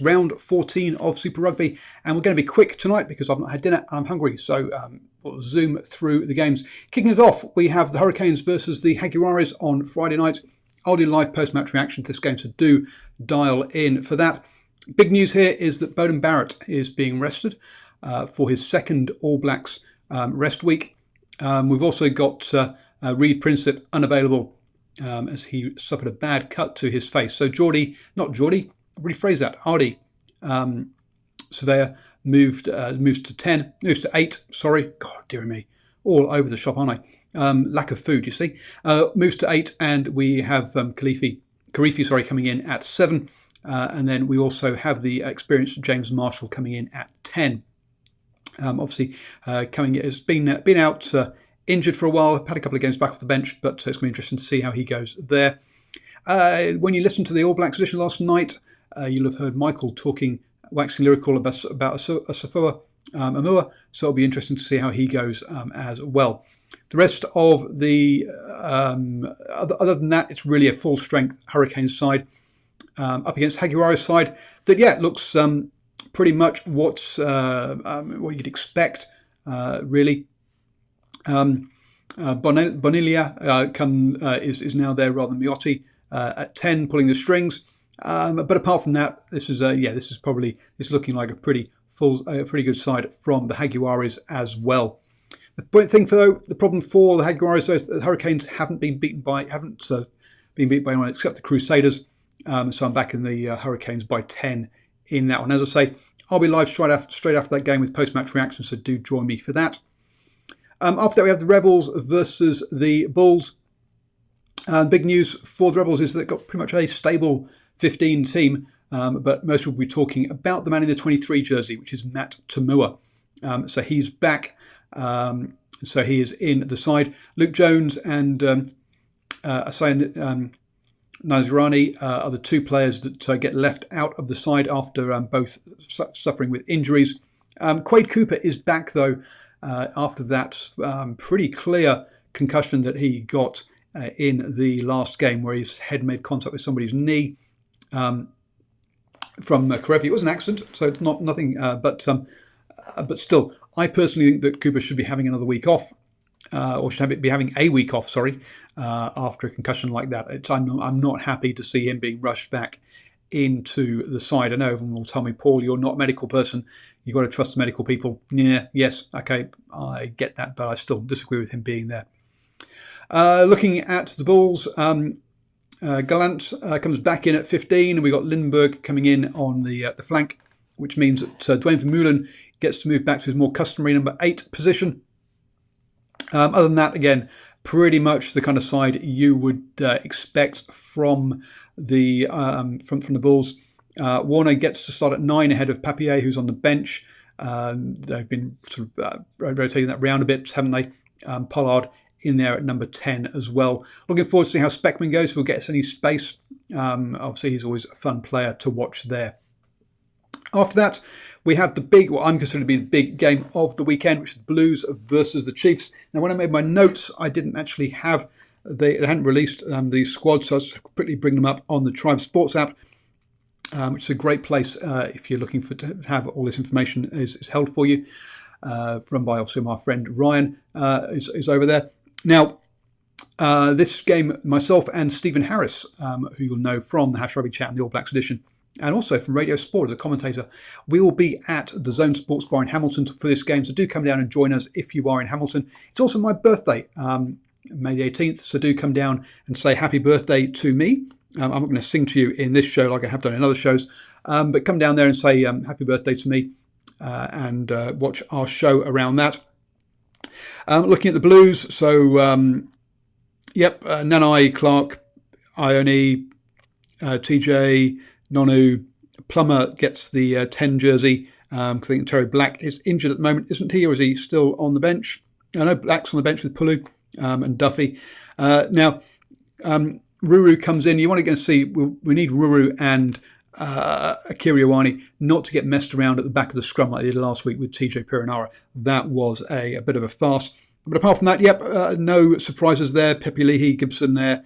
round 14 of Super Rugby, and we're going to be quick tonight because I've not had dinner and I'm hungry, so we'll zoom through the games. Kicking us off, we have the Hurricanes versus the Jaguares on Friday night. I'll do live post-match reaction to this game, so do dial in for that. Big news here is that Beauden Barrett is being rested for his second All Blacks rest week. We've also got Reed Prinsep unavailable as he suffered a bad cut to his face. So rephrase that. Ardy Surveyor moves to 8. Sorry, God, dear me, all over the shop, aren't I? Lack of food, you see. Moves to 8, and we have Karifi, coming in at 7, and then we also have the experienced James Marshall coming in at 10. Obviously, has been out injured for a while. Had a couple of games back off the bench, but it's going to be interesting to see how he goes there. When you listened to the All Blacks edition last night, you'll have heard Michael waxing lyrical about Asafoa Amua, so it'll be interesting to see how he goes as well. The rest of the, other than that, it's really a full strength Hurricanes side up against Jaguares side that looks pretty much what you'd expect, really. Bonilia is now there rather than Miotti at 10, pulling the strings. But apart from that, this is looking like a pretty good side from the Jaguares as well. The problem for the Jaguares is that the Hurricanes haven't been beaten by anyone except the Crusaders. So I'm back in the Hurricanes by 10 in that one. As I say, I'll be live straight after that game with post-match reactions, so do join me for that. After that, we have the Rebels versus the Bulls. Big news for the Rebels is they've got pretty much a stable 15 team, but most will be talking about the man in the 23 jersey, which is Matt Tamua. So he's back. So he is in the side. Luke Jones and Asayan Nazirani are the two players that get left out of the side after both suffering with injuries. Quade Cooper is back, though, after that pretty clear concussion that he got in the last game where his head made contact with somebody's knee from Karevi. It was an accident, so it's nothing, but still, I personally think that Cooper should be having another week off, or should be having a week off, after a concussion like that. I'm not happy to see him being rushed back into the side. I know everyone will tell me, Paul, you're not a medical person. You've got to trust the medical people. Yes, okay, I get that, but I still disagree with him being there. Looking at the Bulls, Gallant comes back in at 15, and we've got Lindbergh coming in on the flank, which means that Dwayne Vermeulen gets to move back to his more customary number 8 position. Other than that, again, pretty much the kind of side you would expect from the Bulls. Warner gets to start at 9 ahead of Papier, who's on the bench. They've been sort of rotating that round a bit, haven't they? Pollard in there at number 10 as well. Looking forward to see how Speckman goes. If we'll get any space. Obviously, he's always a fun player to watch there. After that, we have what I'm considering to be the big game of the weekend, which is the Blues versus the Chiefs. Now, when I made my notes, I didn't actually have they hadn't released the squad, so I was quickly bringing them up on the Tribe Sports app, which is a great place if you're looking to have all this information is held for you. Run by obviously my friend Ryan is over there. Now, this game, myself and Stephen Harris, who you'll know from the Hash Rugby Chat and the All Blacks edition, and also from Radio Sport as a commentator, we will be at the Zone Sports Bar in Hamilton for this game. So do come down and join us if you are in Hamilton. It's also my birthday, May the 18th. So do come down and say happy birthday to me. I'm not going to sing to you in this show like I have done in other shows, but come down there and say happy birthday to me and watch our show around that. Looking at the Blues, so Nanai, Clark, Ione, TJ, Nonu, Plummer gets the 10 jersey. I think Terry Black is injured at the moment, isn't he? Or is he still on the bench? I know Black's on the bench with Pulu and Duffy. Now, Ruru comes in. You want to see, we need Ruru and Akira Ioane not to get messed around at the back of the scrum like they did last week with TJ Perenara. That was a bit of a farce. But apart from that, no surprises there. Pepe Leahy, Gibson there.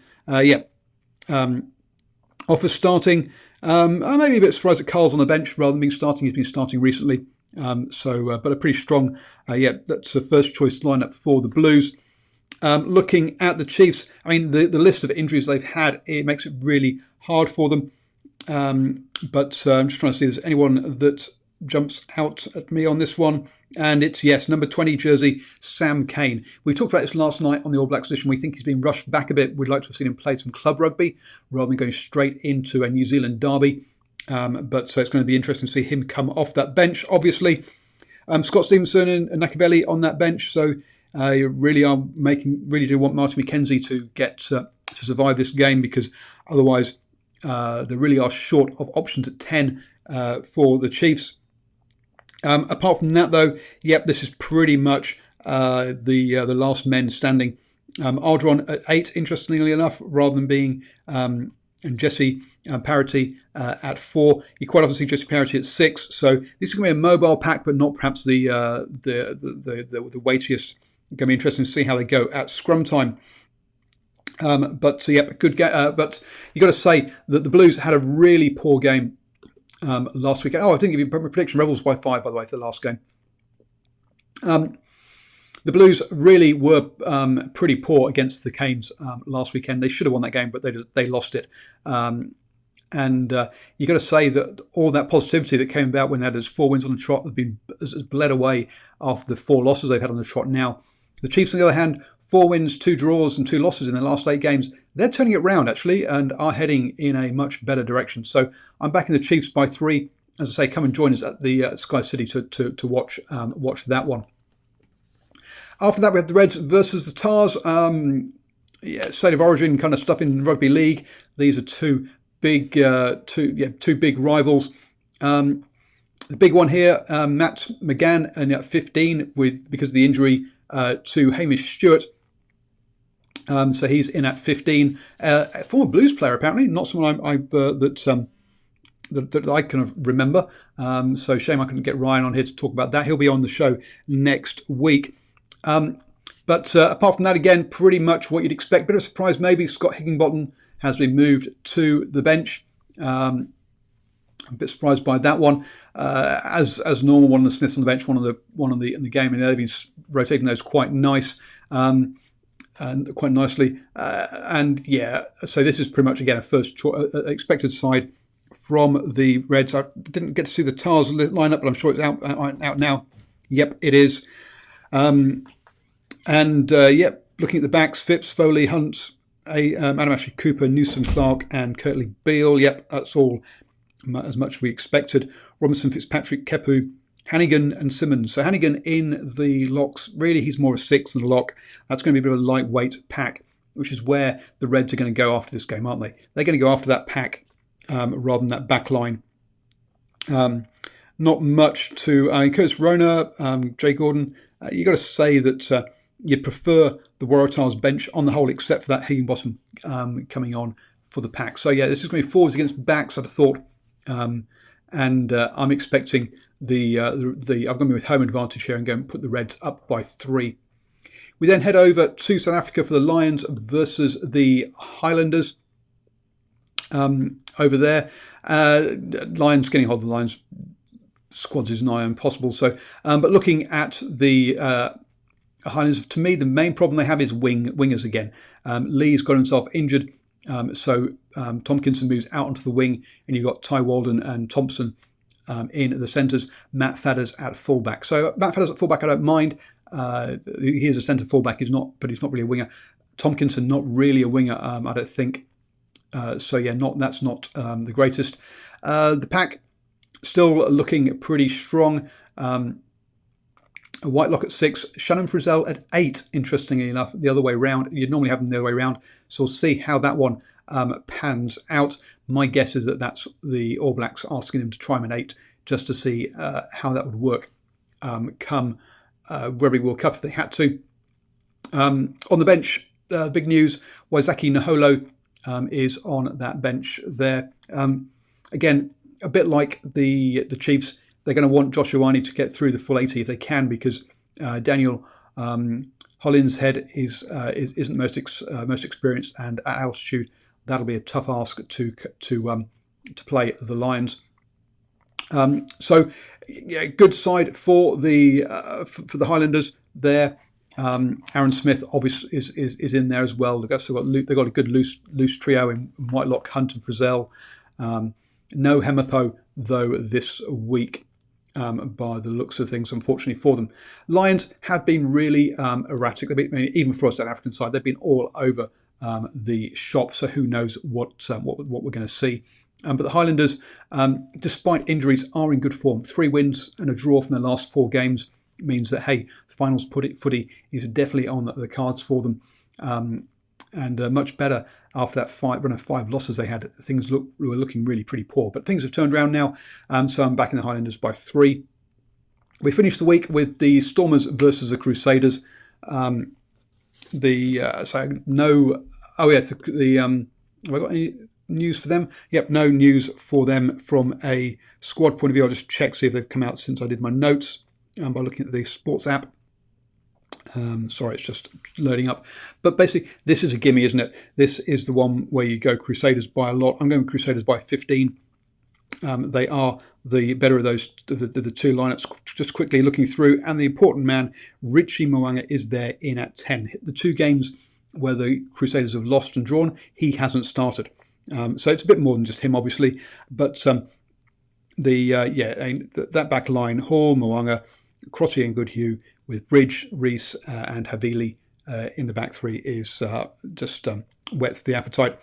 Offer starting. Maybe a bit surprised that Carl's on the bench rather than being starting. He's been starting recently. But a pretty strong, that's a first choice lineup for the Blues. Looking at the Chiefs, I mean, the list of injuries they've had, it makes it really hard for them. But I'm just trying to see if there's anyone that jumps out at me on this one. And it's, yes, number 20 jersey, Sam Cane. We talked about this last night on the All Blacks edition. We think he's been rushed back a bit. We'd like to have seen him play some club rugby rather than going straight into a New Zealand derby. But so it's going to be interesting to see him come off that bench, obviously. Scott Stevenson and Nakaveli on that bench. So you really do want Martin McKenzie to get to survive this game, because otherwise they really are short of options at 10 for the Chiefs. Apart from that, though, yep, this is pretty much the last men standing. Ardron at 8, interestingly enough, rather than being and Jesse Parity at 4. You quite often see Jesse Parity at 6. So this is going to be a mobile pack, but not perhaps the weightiest. It's going to be interesting to see how they go at scrum time. But you got to say that the Blues had a really poor game last weekend. I didn't give you a prediction. Rebels by 5, by the way, for the last game. The Blues really were pretty poor against the Canes last weekend. They should have won that game, but they lost it. And you got to say that all that positivity that came about when they had those 4 wins on the trot has bled away after the 4 losses they've had on the trot now. The Chiefs, on the other hand, 4 wins, 2 draws and 2 losses in their last 8 games. They're turning it round, actually, and are heading in a much better direction. So I'm backing the Chiefs by 3. As I say, come and join us at the Sky City to watch that one. After that, we have the Reds versus the Tars. State of origin kind of stuff in rugby league. These are two big rivals. The big one here, Matt McGann, at 15 because of the injury to Hamish Stewart. So he's in at 15. A former Blues player, apparently, not someone that I kind of remember. So shame I couldn't get Ryan on here to talk about that. He'll be on the show next week. But apart from that, again, pretty much what you'd expect. Bit of surprise, maybe. Scott Higginbottom has been moved to the bench. I'm a bit surprised by that one. As normal, one of the Smiths on the bench, one in the game, and they've been rotating those quite nice. And quite nicely, so this is pretty much again a first expected side from the Reds. I didn't get to see the Tars lineup, but I'm sure it's out now. Yep, it is. Looking at the backs: Phipps, Foley, Hunt, Adam Ashley Cooper, Newsom Clark, and Curtly Beale. Yep, that's all as much as we expected. Robinson, Fitzpatrick, Kepu, Hannigan and Simmons. So Hannigan in the locks, really he's more a 6 than a lock. That's going to be a bit of a lightweight pack, which is where the Reds are going to go after this game, aren't they? They're going to go after that pack rather than that back line. Not much to... Curtis Rona, Jay Gordon, you got to say that you'd prefer the Waratahs bench on the whole, except for that Higginbottom coming on for the pack. So yeah, this is going to be forwards against backs, I'd have thought. I'm expecting I've gone with home advantage here and go and put the Reds up by 3. We then head over to South Africa for the Lions versus the Highlanders. Over there, Lions getting hold of the Lions squads is nigh impossible. So, but looking at the Highlanders, to me, the main problem they have is wingers again. Lee's got himself injured, so Tompkinson moves out onto the wing, and you've got Ty Walden and Thompson in the centres. Matt Fadders at fullback. So Matt Fadders at fullback, I don't mind. He is a centre fullback. But he's not really a winger. Tompkinson not really a winger. I don't think. That's not the greatest. The pack still looking pretty strong. Whitelock at 6, Shannon Frizzell at 8. Interestingly enough, the other way round. You'd normally have them the other way round. So we'll see how that one pans out. My guess is that that's the All Blacks asking him to try him at 8 just to see how that would work come Rugby World Cup if they had to. On the bench, big news: Waisaki Naholo is on that bench there. Again, a bit like the Chiefs, they're going to want Josh Ioane to get through the full 80 if they can, because Daniel Hollins' head isn't most experienced, and at altitude that'll be a tough ask to to play the Lions. So, yeah, good side for the Highlanders there. Aaron Smith obviously is in there as well. They've got a good loose trio in Whitelock, Hunt, and Frizzell. No Hemapo though this week, by the looks of things, unfortunately for them. Lions have been really erratic. Even for a South African side, they've been all over the shop. So who knows what we're going to see. But the Highlanders, despite injuries, are in good form. 3 wins and a draw from their last 4 games means that, hey, finals footy is definitely on the cards for them. And much better after that run of 5 losses they had. Things were looking really pretty poor. But things have turned around now, so I'm backing the Highlanders by 3. We finished the week with the Stormers versus the Crusaders. Have I got any news for them? Yep, no news for them from a squad point of view. I'll just check, see if they've come out since I did my notes by looking at the sports app. Sorry, it's just loading up. But basically, this is a gimme, isn't it? This is the one where you go Crusaders by a lot. I'm going Crusaders by 15. They are the better of those, the 2 lineups. Just quickly looking through, and the important man, Richie Mo'unga, is there in at 10. The 2 games where the Crusaders have lost and drawn, he hasn't started. So it's a bit more than just him, obviously. But that back line, Hall, Mo'unga, Crotty and Goodhue, with Bridge, Rees and Havili in the back 3 is just whets the appetite.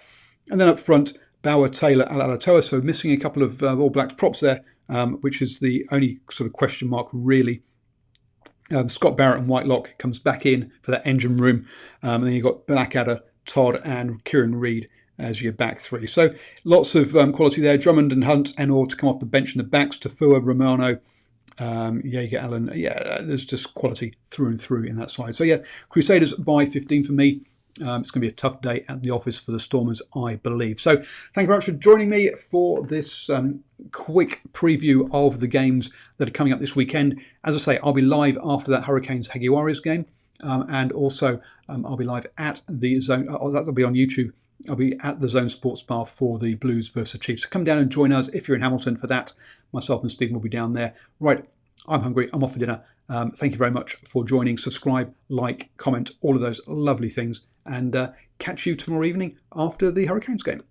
And then up front, Bauer, Taylor, Alatoa. So missing a couple of All Blacks props there, which is the only sort of question mark really. Scott Barrett and Whitelock comes back in for that engine room. And then you've got Blackadder, Todd and Kieran Reid as your back 3. So lots of quality there. Drummond and Hunt and all to come off the bench in the backs. Tafua, Romano, you get Allen. Yeah, there's just quality through and through in that side. So yeah, Crusaders by 15 for me. It's going to be a tough day at the office for the Stormers, I believe. So thank you very much for joining me for this quick preview of the games that are coming up this weekend. As I say, I'll be live after that Hurricanes Jaguares game, and also I'll be live at the Zone. That'll be on YouTube. I'll be at the Zone Sports Bar for the Blues versus Chiefs. So come down and join us if you're in Hamilton for that. Myself and Stephen will be down there. Right, I'm hungry. I'm off for dinner. Thank you very much for joining. Subscribe, like, comment, all of those lovely things. And catch you tomorrow evening after the Hurricanes game.